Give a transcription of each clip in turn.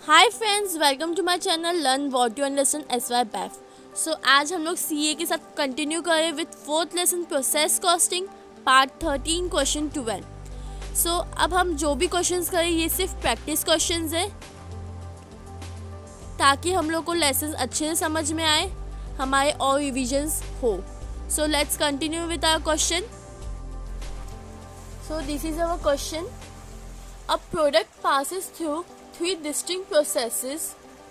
Hi friends, welcome to my channel learn what you understand SY बैफ। So आज हम लोग CA के साथ कंटिन्यू करें with fourth lesson process costing part 13 question 12। So अब हम जो भी क्वेश्चंस करें ये सिर्फ प्रैक्टिस क्वेश्चंस है ताकि हम लोग को लेसन अच्छे से समझ में आए, हमारे और रिविजन्स हो। So let's continue with our question. So this is our question. A product passes through three distinct processes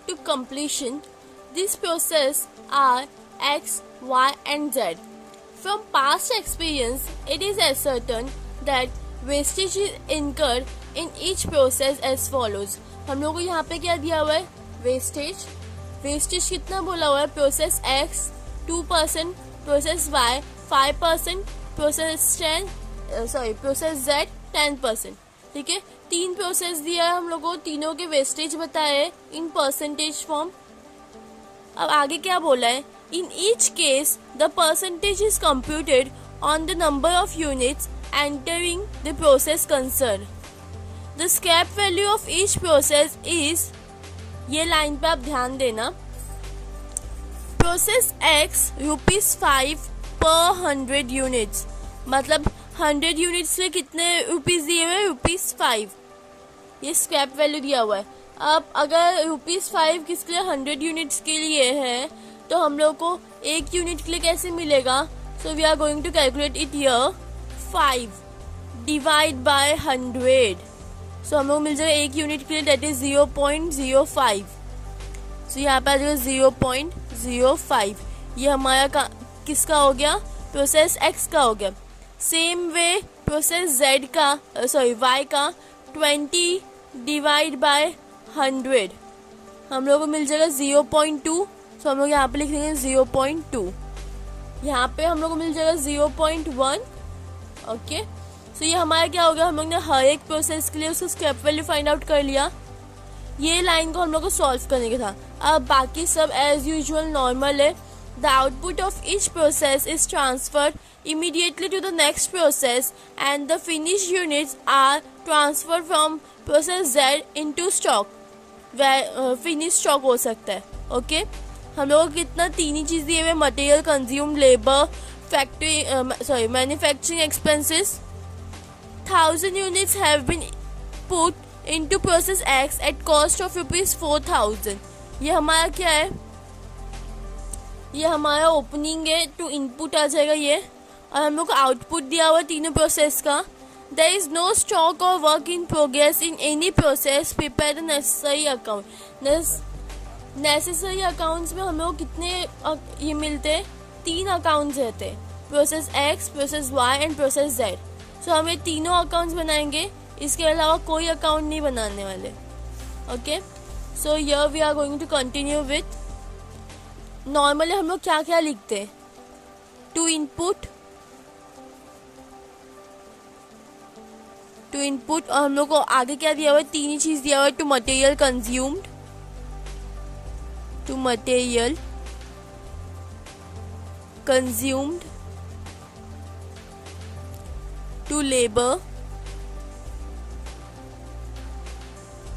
to completion. These processes are X, Y, and Z. From past experience, it is ascertained that wastage is incurred in each process as follows. हम लोग को यहाँ पे क्या दिया हुआ है? Wastage. Wastage कितना बोला हुआ है? Process X 2%, process Y 5%, process Z 10%। ठीक है, 3 प्रोसेस दिया है हम लोगों को, तीनों के वेस्टेज बताए इन परसेंटेज फॉर्म। अब आगे क्या बोला है? In each case the percentage is computed on the number of units entering the process concern. The scrap value of each process is, ये लाइन पे आप ध्यान देना, प्रोसेस X ₹5 per 100 यूनिट्स, मतलब 100 यूनिट्स में कितने रुपीस दिए हुए? ₹5। ये स्क्रैप वैल्यू दिया हुआ है। अब अगर ₹5 किसके लिए? 100 यूनिट्स के लिए है, तो हम लोग को एक यूनिट के लिए कैसे मिलेगा? So we are going to calculate it here. 5 divide by 100, so हम लोग मिल जाएगा एक यूनिट के लिए, दैट इज 0.05। सो यहाँ पे आ जाएगा 0.05। ये हमारा किसका हो गया? प्रोसेस X का हो गया। सेम वे प्रोसेस Z का Y का 20 डिवाइड बाय 100 हम लोग को मिल जाएगा 0.2। सो हम लोग यहाँ पे लिख देंगे 0.2। यहाँ पे हम लोग को मिल जाएगा 0.1। ओके, सो ये हमारा क्या हो गया? हम लोग ने हर एक प्रोसेस के लिए उसका स्क्रैप वैल्यू फाइंड आउट कर लिया। ये लाइन को हम लोग को सॉल्व करने का था। अब बाकी सब एज यूजुअल नॉर्मल है। The output of each process is transferred immediately to the next process and the finished units are transferred from process Z into stock, where finished stock हो सकता है। ओके, हम लोगों को कितना? 3 ही चीज़ दिए हुए, material consume, labour, factory manufacturing expenses. 1000 units have been put into process X at cost of ₹4000। ये हमारा क्या है? ये हमारा ओपनिंग है, टू इनपुट आ जाएगा ये। और हम लोग को आउटपुट दिया हुआ तीनों प्रोसेस का। देयर इज नो स्टॉक और work in progress in any process, prepare the necessary account. Necessary accounts में हम लोग कितने ये मिलते? 3 अकाउंट्स रहते, process X, process Y and process Z। सो हमें तीनों अकाउंट्स बनाएंगे, इसके अलावा कोई अकाउंट नहीं बनाने वाले। Okay, so here we are going to continue with. Normally हम लोग क्या क्या लिखते हैं? टू इनपुट, और हम लोग को आगे क्या दिया हुआ है? 3 ही चीज दिया हुआ है। To material consumed, to labour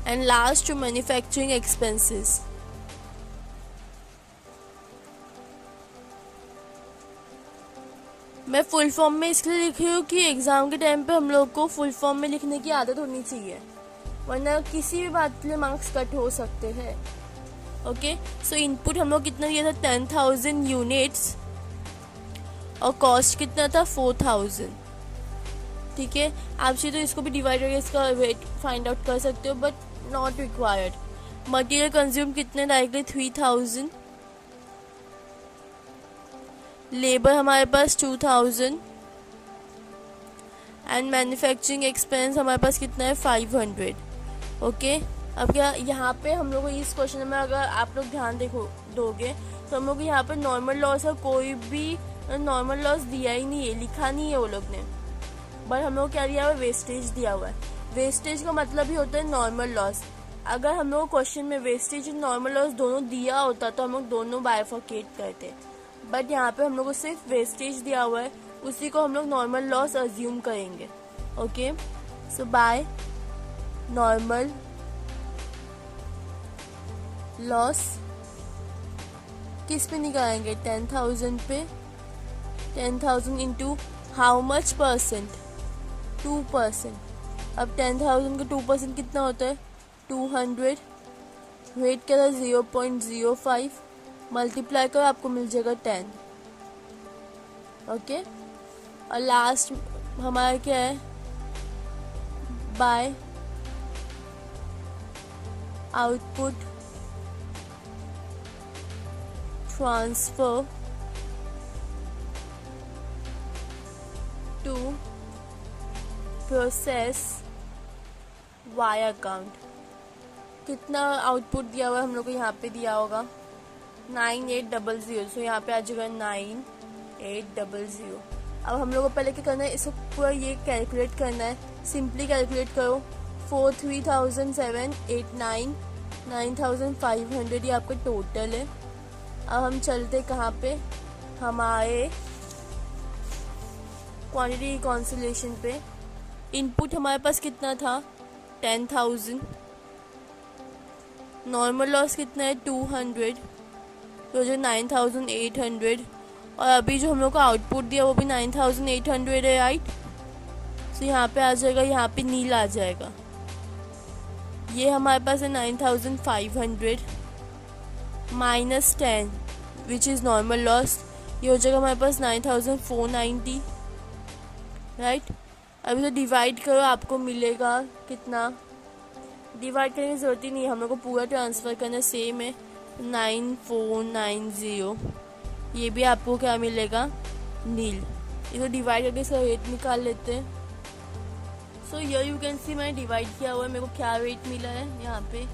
and last to manufacturing expenses. मैं फुल फॉर्म में इसलिए लिख रही हूँ कि एग्जाम के टाइम पे हम लोग को फुल फॉर्म में लिखने की आदत होनी चाहिए, वरना किसी भी बात के लिए मार्क्स कट हो सकते हैं। ओके, सो इनपुट हम लोग कितना दिया था? 10,000 यूनिट्स, और कॉस्ट कितना था? 4000। ठीक है, आप चाहिए तो इसको भी डिवाइड करके इसका वेट फाइंड आउट कर सकते हो, but not required. Material consume कितने? डायरेक्टली 3000। लेबर हमारे पास 2000 एंड मैन्युफैक्चरिंग एक्सपेंस हमारे पास कितना है? 500। ओके, अब क्या यहाँ पे हम लोग को इस क्वेश्चन में अगर आप लोग ध्यान दोगे तो हम लोग यहाँ पे नॉर्मल लॉस का कोई भी नॉर्मल लॉस दिया ही नहीं है, लिखा नहीं है वो लोग ने, बट हम लोग क्या दिया हुआ है? वेस्टेज दिया हुआ है। वेस्टेज का मतलब ही होता है नॉर्मल लॉस। अगर हम लोग क्वेश्चन में वेस्टेज और नॉर्मल लॉस दोनों दिया होता तो हम लोग दोनों बाइफरकेट करते, बट यहाँ पे हम लोग को सिर्फ वेस्टेज दिया हुआ है, उसी को हम लोग नॉर्मल लॉस अज्यूम करेंगे। Okay, so by normal loss किस पे निकालेंगे, 10,000 पे, 10,000 इंटू हाउ मच परसेंट, 2%। अब 10,000 का 2% कितना होता है, 200। वेट करा 0.05, मल्टीप्लाई करो आपको मिल जाएगा 10। ओके, और लास्ट हमारा क्या है, by output transfer to process Y account. कितना आउटपुट दिया हुआ है हम लोग को, यहाँ पे दिया होगा 9800, सो यहाँ पे आ जाएगा 9800। अब हम लोग को पहले क्या करना है, इसको पूरा ये कैलकुलेट करना है। सिंपली कैलकुलेट करो, 43,789, 9,500 ये आपका टोटल है। अब हम चलते कहाँ पे, हमारे क्वांटिटी रिकॉन्सिलेशन पे। इनपुट हमारे पास कितना था, 10,000। नॉर्मल लॉस कितना है, 200, तो जो 9,800। और अभी जो हम लोग को आउटपुट दिया वो भी 9,800 है, राइट। तो यहाँ पे आ जाएगा, यहाँ पे नील आ जाएगा। ये हमारे पास है 9,500 minus 10 which is normal loss, ये हो जाएगा हमारे पास 9,490, राइट। अभी तो डिवाइड करो, आपको मिलेगा कितना, डिवाइड करने की ज़रूरत ही नहीं है, हम लोग को पूरा ट्रांसफ़र करना सेम है, 9490। ये भी आपको क्या मिलेगा, नील। ये तो डिवाइड करके इसका रेट निकाल लेते हैं। So here you can see मैंने डिवाइड किया हुआ है, मेरे को क्या रेट मिला है यहाँ पे,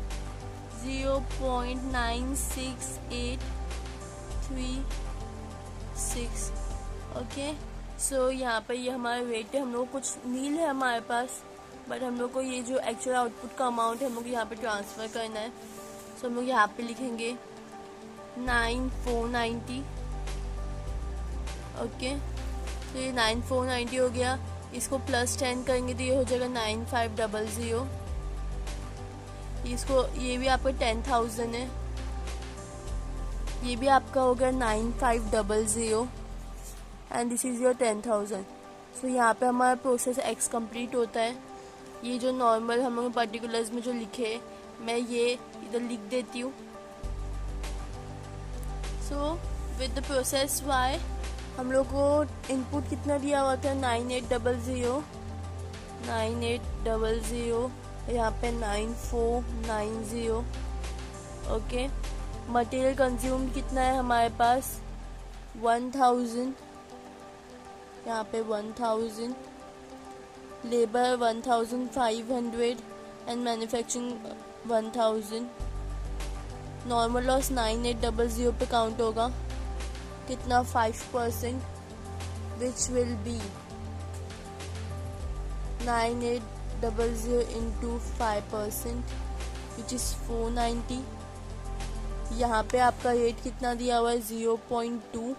0.96836। ओके, सो यहाँ पे ये हमारा रेट है। हम लोग कुछ नील है हमारे पास, बट हम लोग को ये जो एक्चुअल आउटपुट का अमाउंट है हम लोग यहाँ पे ट्रांसफ़र करना है। सो हम लोग यहाँ पे लिखेंगे 9490। ओके, तो ये 9490 हो गया। इसको प्लस 10 करेंगे तो ये हो जाएगा 9500। इसको, ये भी आपका 10,000 है, ये भी आपका हो गया 9500 एंड दिस इज़ योर 10,000। सो यहाँ पे हमारा प्रोसेस एक्स कंप्लीट होता है। ये जो नॉर्मल हम लोग पर्टिकुलर्स में जो लिखे, मैं ये इधर लिख देती हूँ। So with the process Y हम लोग को इनपुट कितना दिया हुआ था, 9800, यहाँ पे 9490। ओके, मटेरियल कंज्यूम कितना है हमारे पास, 1000, यहाँ पे 1000, labour 1500 and manufacturing 1000। Normal loss 9800 पे काउंट होगा, कितना, 5%, which will be 9800 into 5% which is 490। यहाँ पे आपका रेट कितना दिया हुआ है, 0.2,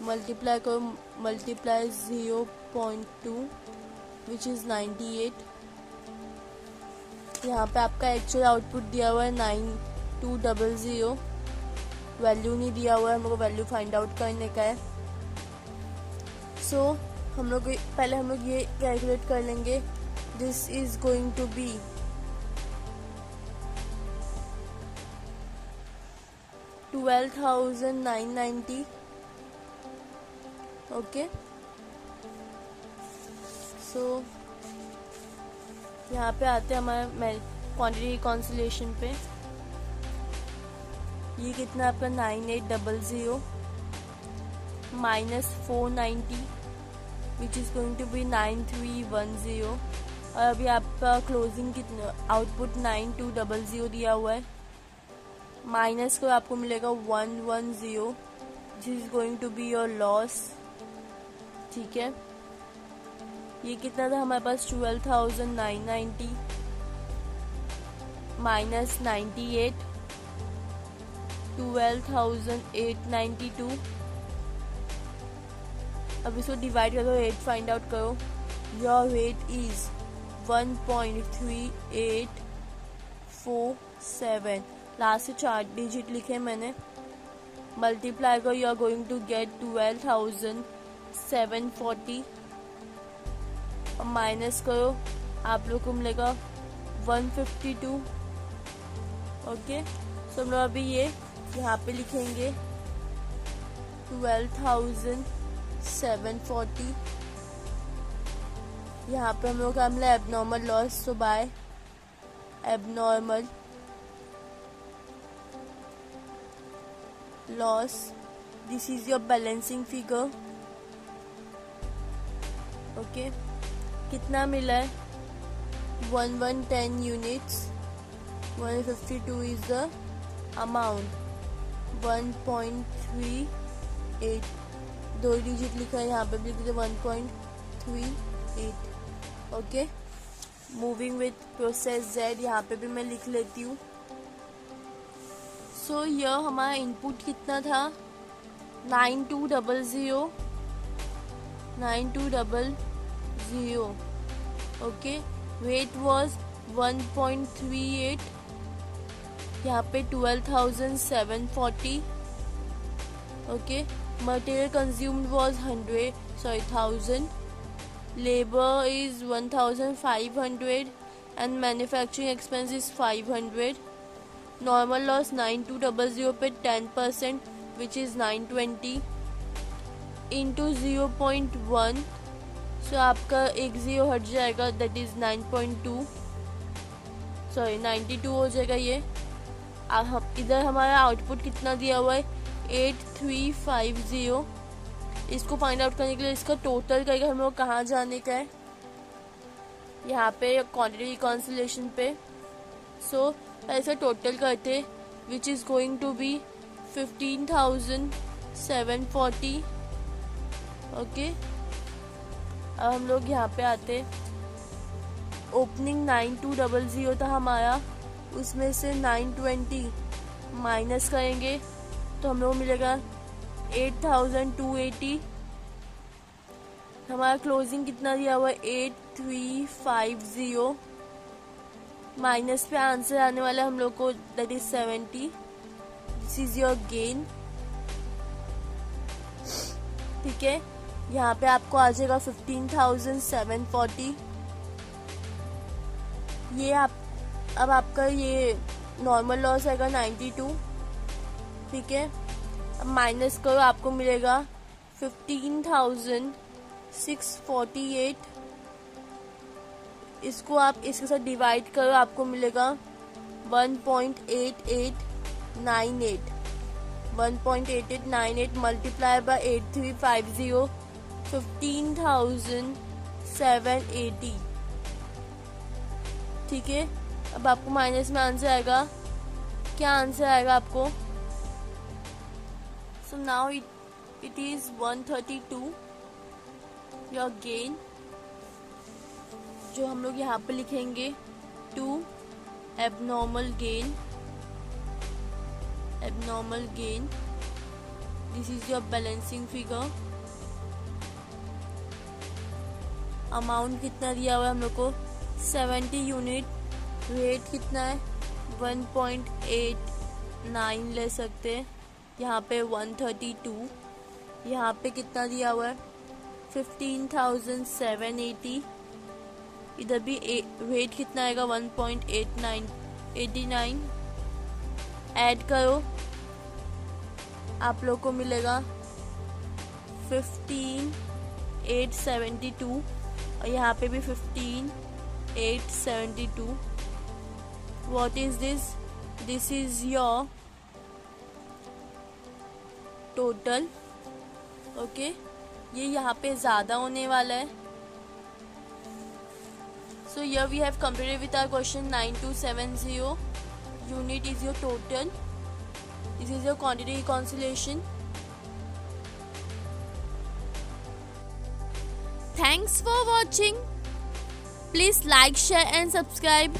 मल्टीप्लाई करो, मल्टीप्लाई 0.2 विच इज़ 98। यहाँ पे आपका एक्चुअल आउटपुट दिया हुआ है 9200, वैल्यू नहीं दिया हुआ है, हम लोग को वैल्यू फाइंड आउट करने का है। सो हम लोग पहले हम लोग ये कैलकुलेट कर लेंगे, this is going to be 12,990। Okay, so यहाँ पे आते हैं हमारे क्वांटिटी रिकॉन्सिलेशन पे। ये कितना आपका 9800 minus 490 which is going to be 9310। और अभी आपका क्लोजिंग कितना, आउटपुट 9200 दिया हुआ है, माइनस को आपको मिलेगा 110 which is going to be your loss. ठीक है, ये कितना था हमारे पास, 12,990 माइनस 98, 12,892। अब इसको डिवाइड करो, रेट फाइंड आउट करो। Your rate is 1.3847। लास्ट से 4 डिजिट लिखे मैंने। मल्टीप्लाई करो, you are going to get 12,740 और माइनस करो, आप लोग को मिलेगा 152। ओके, सो हम लोग अभी ये यहाँ पे लिखेंगे 12,740। यहाँ पे हम लोग का मिला एबनॉर्मल लॉस, तो by abnormal loss, this is your balancing figure. Okay, कितना मिला है? 1110 units, 152 is the amount, 1.38, 2 digit लिखा है, यहाँ पे भी लिख दीजिए 1.38। Okay, moving with process Z, यहाँ पे भी मैं लिख लेती हूँ। सो यह हमारा इनपुट कितना था? 9200, 9200। ओके, वेट वॉज 1.38, यहाँ पे 12,740। Okay, material consumed was 1000, labour is 1,500 and manufacturing expense is 500। Normal loss 9200 पे 10% विच इज 920 इंटू 0.1, सो आपका एक 0 हट जाएगा, दैट इज 9.2, सॉरी 92 हो जाएगा ये। हम इधर हमारा आउटपुट कितना दिया हुआ है? 8350। इसको फाइंड आउट करने के लिए इसका टोटल करके हम लोग कहाँ जाने का है? यहाँ पे क्वांटिटी रिकॉन्सिलेशन पे। सो ऐसा टोटल करते which is going to be 15,740। Okay, अब हम लोग यहाँ पे आते, ओपनिंग 9200 था हमारा, उसमें से 920 माइनस करेंगे तो हम लोग मिलेगा 8,280। हमारा क्लोजिंग कितना दिया हुआ है? 8350। माइनस पे आंसर आने वाला है हम लोग को, that is 70। This is your gain. ठीक है, यहाँ पे आपको आ जाएगा 15,740। ये अब आपका ये नॉर्मल लॉस आएगा 92। ठीक है, अब माइनस करो, आपको मिलेगा 15,648। इसको आप इसके साथ डिवाइड करो, आपको मिलेगा 1.8898। 1.8898 मल्टीप्लाई बाय 8350, 15,780। ठीक है, अब आपको माइनस में आंसर आएगा, क्या आंसर आएगा आपको? So now it is 132 your gain, जो हम लोग यहाँ पे लिखेंगे 2 abnormal gain. Abnormal gain, this is your balancing figure. Amount कितना दिया हुआ है हम लोग को? 70 यूनिट। रेट कितना है? 1.89 ले सकते हैं, यहाँ पे 132। यहाँ पे कितना दिया हुआ है? 15,780। इधर भी वेट कितना आएगा? 1.89। ऐड करो, आप लोग को मिलेगा 15,872 और यहाँ पे भी 15,872। What is this? This is your total. Okay, ये यहाँ पे ज़्यादा होने वाला है। So here we have completed with our question 9270. Unit is your total. This is your quantity reconciliation. Thanks for watching. Please like, share and subscribe.